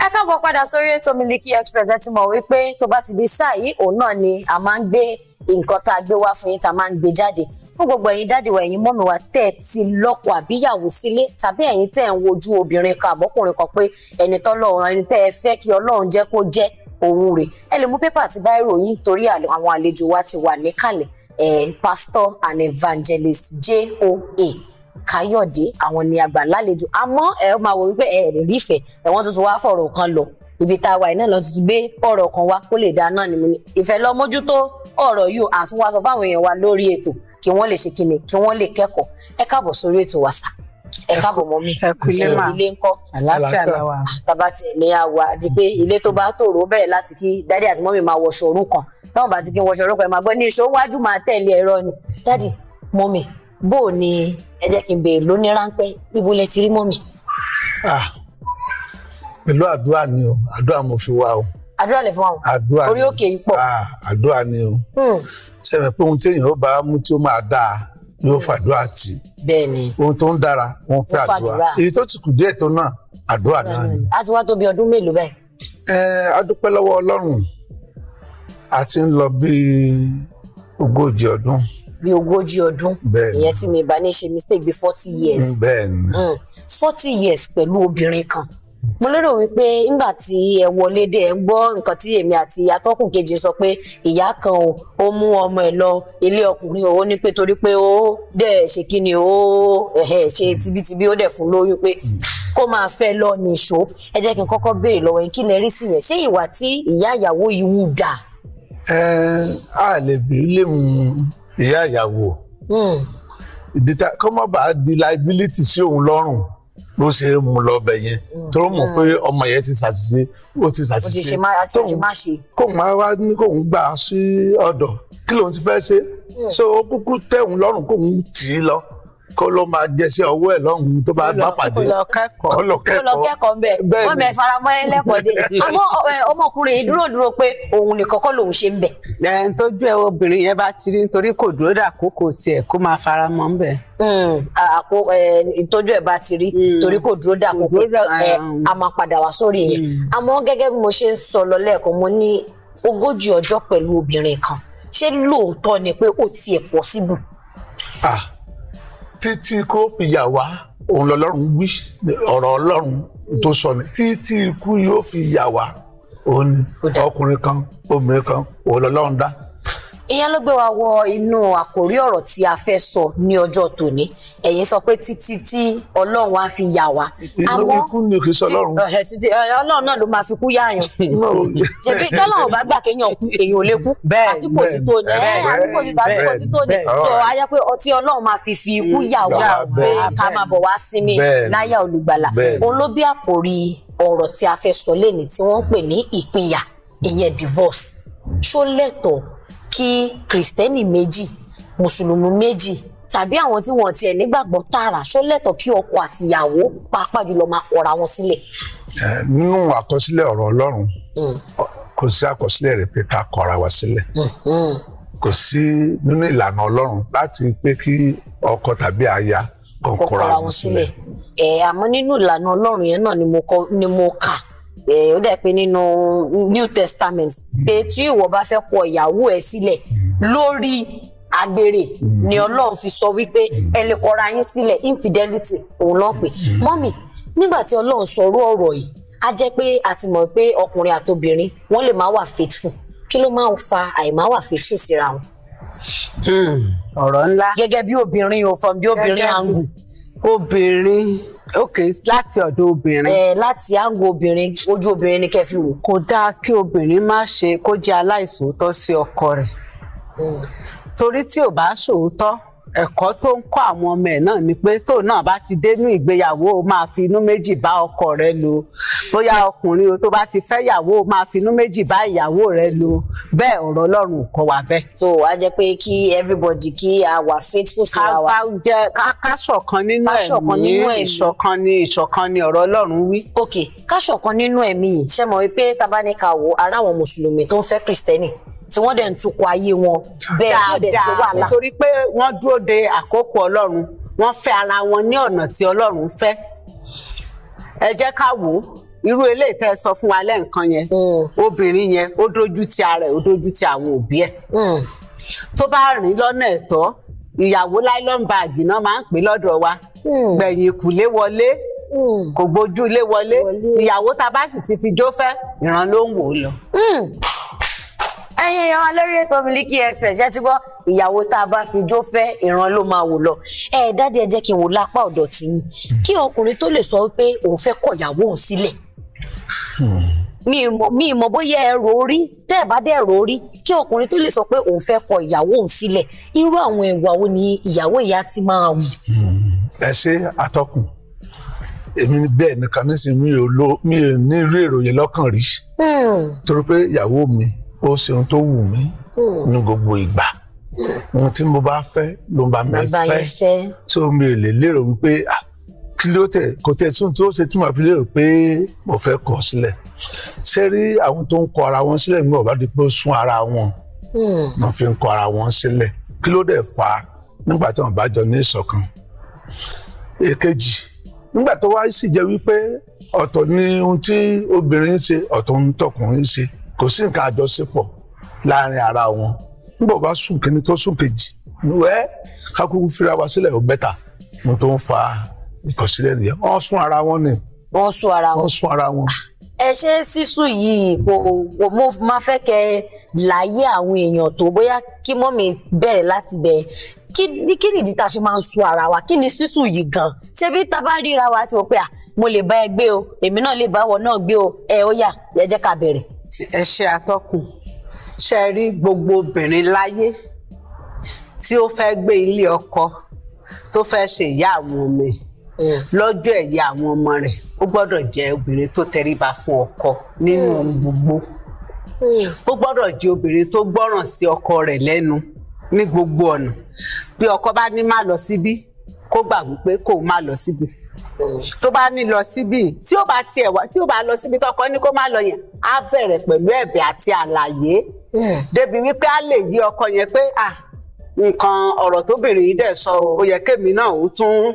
Ẹ káàbọ̀ padà sórí ètò Miliki Express. Ẹ ti mọ̀ wípé tó bá ti di sáà yìí òun náà ni a máa ń gbé nǹkan tá a gbé wá fún yín tá a máa ń gbé jáde fún gbogbo ẹ̀yin dáàdì wa ẹ̀yin mọ́mì wa tẹ́ ẹ ti lọ́kọ àbíyàwó sílé tàbí ẹ̀yin tẹ́ ẹ ń wojú obìnrin kan àbọ́kùnrin kan pé ẹni tọ́lọ́run ẹni tẹ́ ẹ fẹ́ kí Ọlọ́run jẹ́ kó jẹ́ òun rẹ̀. Ẹ lè mú pépà àti báírò yín torí àwọn àlejò wa ti wà níkàlẹ̀ Pastor and Evangelist J.O.A. Káyọ̀dé àwọn ni àgbà lálejò àmọ́ ẹ máa wò wípé ẹ rí ìfẹ́ ẹ̀wọ̀n tuntun wá fọ̀rọ̀ kan lọ ibi tá a wà iná lọ tuntun gbé ọ̀rọ̀ kan wá kó lè dá náà ni mo ní ìfẹ́ lọ mójútó ọ̀rọ̀ yìí àtúnwá sọ fáwọn èèyàn wa lórí ètò kí wọ́n lè ṣe kíni kí wọ́n lè kẹ́kọ̀ọ́ ẹ káàbọ̀ sórí ètò wa sà ẹ káàbọ̀ mọ́ mi ilé ńkọ́ àlàáfíà làwà tàbá tiẹ̀ ní àwa àti pé ilé tó bá tòrò bẹ̀rẹ̀ láti kí dádì àti mọ́mì máa wọṣọ orú kan táwọn bá ti kí wọṣọ orú kan ẹ máa gbọ́ ní ìṣó wájú máa tẹ̀lé ẹ̀rọ ni dádì mọ́mì bó o ní ẹ jẹ́ kí n béèrè lónìí ráńpẹ́ ibo lẹ ti rí mọ́mì. Pẹ̀lú àdúrà ni o àdúrà mo fi wá o. Àdúrà lè fún wa àdúrà orí òkè yìí pọ̀. Àdúrà ni o. Ṣé pé ohun téèyàn ó bá mú tí ó máa dáa yóò fàdúrà tì. Bẹ́ẹ̀ ni. Ohun tó ń dára wọ́n fẹ́ àdúrà. Èyí tó ti kù díẹ̀ tó náà àdúrà náà ni. A ti wá tó bí ọdún mélòó báyìí. A dúpẹ́ lọ́wọ́ Ọlọ́run a ti ń lọ bí 40 ọdún. Bí 40 ọdún ìyẹn tí mi bá ní ṣe mistake bí 40 years. Bẹ́ẹ̀ni. 40 years pẹ̀lú obìnrin kan. Mo lérò wípé nígbà tí ẹ wọlé dé ẹ ń gbọ́ nǹkan tí èmi àti atọ́kùn kejì sọ pé ìyá kan ó mú ọmọ ẹ̀ lọ ilé ọkùnrin ó ní pé torí pé ó dẹ̀ ṣe kí ni ó ṣe tibítibí ó dẹ̀ fún lóyún pé kó máa fẹ́ lọ nìṣó. Ẹ jẹ́ kí n kọ́kọ́ béèrè lọ́wọ́ yín kí lẹ rí sí yẹn ṣé ìwà tí ìyá ìyàwó yìí wù dà? A lè bí lè mú ìyá ìyàwó ìdí tá kọ́ mọ́ bá di liability sí òun lọ́rùn ló ṣe mú lọ bẹ̀ yẹn tó mọ̀ pé ọmọ yẹn ti ṣàṣìṣe ó ti ṣàṣìṣe kóun máa wá ní kóun gbà sí ọ̀dọ̀ kí lòun ti fẹ́ ṣe so ó kúkú tẹ̀hún lọ́rùn kóun tì í lọ kó ló máa jẹ sí ọwọ́ ẹ̀ lọ́hùn tó bá bá pàdé kó lọ kẹ́kọ̀ọ́ bẹ́ẹ̀ wọ́n mẹ́ faramọ́ ẹlẹ́kọ̀ọ́ dé àmọ́ ọmọkùnrin yìí dúró pé òun nìkan kọ́ lòun ṣe ń bẹ̀. tójú ẹ obìnrin yẹn bá ti rí nítorí kò dúró dàkókò tiẹ̀ kó máa faramọ́ ń bẹ̀. ìtọ́jú ẹ̀ bá ti rí torí kò dúró dàkókò a máa padà wá sórí yẹn àmọ́ gẹ́gẹ́ bí mo ṣe ń sọ lọ lẹ́ẹ̀kan mo ní 40 ọjọ́ pẹ̀lú obìnrin kan ṣé lóòótọ́ ni pé ó tiẹ̀ possible? Títí kó fi yà wá òun lọ́lọ́run wí ọ̀rọ̀ Ọlọ́run tó sọ ni títí ikú yóò fi yà wá òun ọkùnrin kan obìnrin kan òun lọ́lọ́run dá. Ìyẹn ló gbé wa wọ inú àkòrí ọ̀rọ̀ tí a fẹ́ sọ ní ọjọ́ tòní ẹ̀yin sọ pé títí tí Ọlọ́run á fi yà wá. Àmọ́ ikú ni kì í sọ Ọlọ́run. Ọlọ́run náà ló máa fi kú yáàyàn. Ṣèbí tọ́lọ́run bá gbà kéèyàn kú èèyàn ò lè kú. Àsìkò títò ní àsìkò títò ní tó ayé pé ọtí Ọlọ́run máa fi ikú yà wá pé ká máa bọ̀ wá sinmi láyà olùgbàlà. Òun ló bí àkòrí ọ̀rọ̀ tí a fẹ́ sọ lénìí tí wọ́n ń pè ní ìpínyà ìyẹn divorce. Ṣó lẹ́tọ̀ọ́ kí kìrìsìtẹ́nì méjì mùsùlùmí méjì tàbí àwọn tí wọ́n tiẹ̀ nígbàgbọ́ tààrà ṣó lẹ́tọ̀ọ́ kí ọkọ àti ìyàwó pàápàá jùlọ máa kọra wọn sílẹ̀? Nínú àkọsílẹ̀ ọ̀rọ̀ Ọlọ́run kò sí àkọsílẹ̀ rẹ̀ pé ká kọra wa sílẹ̀ kò sí nínú ìlànà Ọlọ́run láti pé kí ọkọ tàbí aya kan kọra wọn sílẹ̀. Àmọ́ nínú ìlànà Ọlọ́run yẹn náà ni mo kà ó dẹ̀ pé nínú New Testament pé tí ìwọ bá fẹ́ kọ ìyàwó ẹ sílẹ̀ lórí àgbèrè ni Ọlọ́run fi sọ wípé ẹ lè kọra yín sílẹ̀ infidelity òun ló pè. Mọ́mì nígbà tí Ọlọ́run sọ̀rọ̀ ọ̀rọ̀ yìí á jẹ́ pé a ti mọ̀ pé ọkùnrin àtobìnrin wọ́n lè má wà faithful kí ló máa ń fa àìmá wà faithful síra wọn. ọ̀rọ̀ ńlá. Gẹ́gẹ́ bí obìnrin o from bí obìnrin angle. Obìnrin láti ọ̀dọ̀ obìnrin. Láti àǹgò obìnrin ojú obìnrin ni kẹ́ fi wò. Kò dáa kí obìnrin má ṣe kó jẹ́ aláìṣòótọ́ sí ọkọ rẹ̀. Torí tí ò bá ṣòótọ́ ẹ̀kọ́ tó ń kọ́ àwọn ọmọ ẹ̀ náà ni pé tóun náà bá ti dénú ìgbéyàwó ó máa fi inú méjì bá ọkọ rẹ̀ lò bóyá ọkùnrin o tó bá ti fẹ́ yàwó ó máa fi inú méjì bá ìyàwó rẹ̀ lò bẹ́ẹ̀ ọ̀rọ̀ Ọlọ́run kọ́ wa bẹ́ẹ̀. So a jẹ́ pé kí everybody kí a wà faithful síra wa. ká ṣọ̀kan nínú ẹ̀mí ìṣọ̀kan ni ọ̀rọ̀ Ọlọ́run wí. Ok ká ṣọ̀kan nínú ẹ̀mí yìí ṣe mọ̀ wípé tabaníkà wo ara àwọn mùsùlùmí tó ń fẹ́ kristẹni tí wọ́n dẹ̀ ń tukọ̀ ayé wọn bẹ́ẹ̀ tí ó dẹ̀ ti wà lá. Torí pé wọ́n dúró de àkókò Ọlọ́run wọ́n fẹ́ ara wọn ní ọ̀nà tí Ọlọ́run fẹ́. Ẹ jẹ́ ká wò ó irú eléyìí tẹ́ sọ fún wa lẹ́ǹkan yẹn obìnrin yẹn ó dójú ti ara ẹ̀ ó dójú ti àwọn òbí ẹ̀ tó bá rìn lọ́nà ẹ̀tọ́ ìyàwó láìlọ́n báàgì náà máa ń pè lọ́dọ̀ wa gbẹ̀yìn ìkùlé wọlé kò gbójú ilé wọlé ìyàwó tá a bá sì ti fi jó fẹ́ ìran ló ń wò ó lọ. ẹ̀yin èèyàn wa lórí ètò Miliki Express ṣe ti gbọ́ ìyàwó tá a bá fi jó fẹ́ ìran ló máa wò lọ. Dádì ẹ jẹ́ kí n wò lápá ọ̀dọ̀ tí yín kí ọkùnrin tó lè sọ pé òun fẹ́ kọ̀ ìyàwó òun sílẹ̀ mi ì mọ̀ bóyá ẹ rò ó rí tẹ́ ẹ bá dẹ̀ rò ó rí kí ọkùnrin tó lè sọ pé òun fẹ́ kọ̀ ìyàwó òun sílẹ̀ irú àwọn ìwà wo ni ìyàwó ìyá ti máa wù. ẹ ṣe atọ́kùn èmi bẹ́ẹ̀ nìkan nísìnyí mi ò ní irú ìròyìn lọ́kàn rí torí pé ìyàwó mi ó ṣe ohun tó wù mí ní gbogbo ìgbà ohun tí mo bá fẹ́ ló ń bá mi fẹ́ tó mi ò lè lérò wípé kí ló tẹ kò tẹ sóhun tó ṣe tí mo fi lérò pé mo fẹ́ kọ̀ sílẹ̀ ṣé rí àwọn tó ń kọ ara wọn sílẹ̀ mi ò bá di pé ó sún ara wọn mo fi ń kọ ara wọn sílẹ̀ kí ló dẹ̀ fà á nígbà tí wọn bá jọ ní ìṣọ̀kan. Èkejì nígbà tó wá sì jẹ́ wípé ọ̀tọ̀ ni ohun tí obìnrin ń ṣe ọ̀tọ̀ ohun tọkùnrin ń ṣe kò sí nǹkan àjọṣepọ̀ láàrin ara wọn nígbà bá sùn kíní tó sùn kejì wẹ́ kákúkú fira wa sílẹ̀ ó bẹ́tà mo tó ń fa ìkọ̀sílẹ̀ nìyẹn wọ́n sún ara wọn ni. wọ́n sún ara wọn. ẹ ṣe sísùn yìí kò mo máa fẹ́ kẹ́ láyé àwọn èèyàn tó bóyá kí mọ́mì bẹ̀rẹ̀ láti bẹ̀rẹ̀ kí nìdí tá a fi máa ń sún ara wa kí ni sísùn yìí gan ṣé bí tá a bá ríra wa ti wọ pé mo lè bá ẹ gbé o èmi náà lè bá wọ náà gbé o ó yá ẹ jẹ́ ká bẹ̀rẹ̀. ẹ ṣe atọ́kùn ṣe rí gbogbo obìnrin láyé tí ó fẹ́ gbé ilé ọkọ tó fẹ́ ṣe ìyá àwọn ọmọ ẹ̀ lọ́jọ́ ẹ̀yà àwọn ọmọ rẹ̀ ó gbọ́dọ̀ jẹ́ obìnrin tó tẹríba fún ọkọ nínú gbogbo ó gbọ́dọ̀ jẹ́ obìnrin tó gbọ́ràn sí ọkọ rẹ̀ lẹ́nu ní gbogbo ọ̀nà bí ọkọ bá ní má lọ síbí kó gbà wípé kó má lọ síbí tó bá ní lọ síbí tí ó bá tiẹ̀ wá tí ó bá lọ síbí tọkọ ní kó má lọ yẹn á bẹ̀rẹ̀ pẹ̀lú ẹ̀bẹ̀ àti àlàyé débi wípé á lè yí ọkọ yẹn pé nǹkan ọ̀rọ̀ tóbìnrin yìí dẹ̀ sọ ó yẹ kémi náà ó tún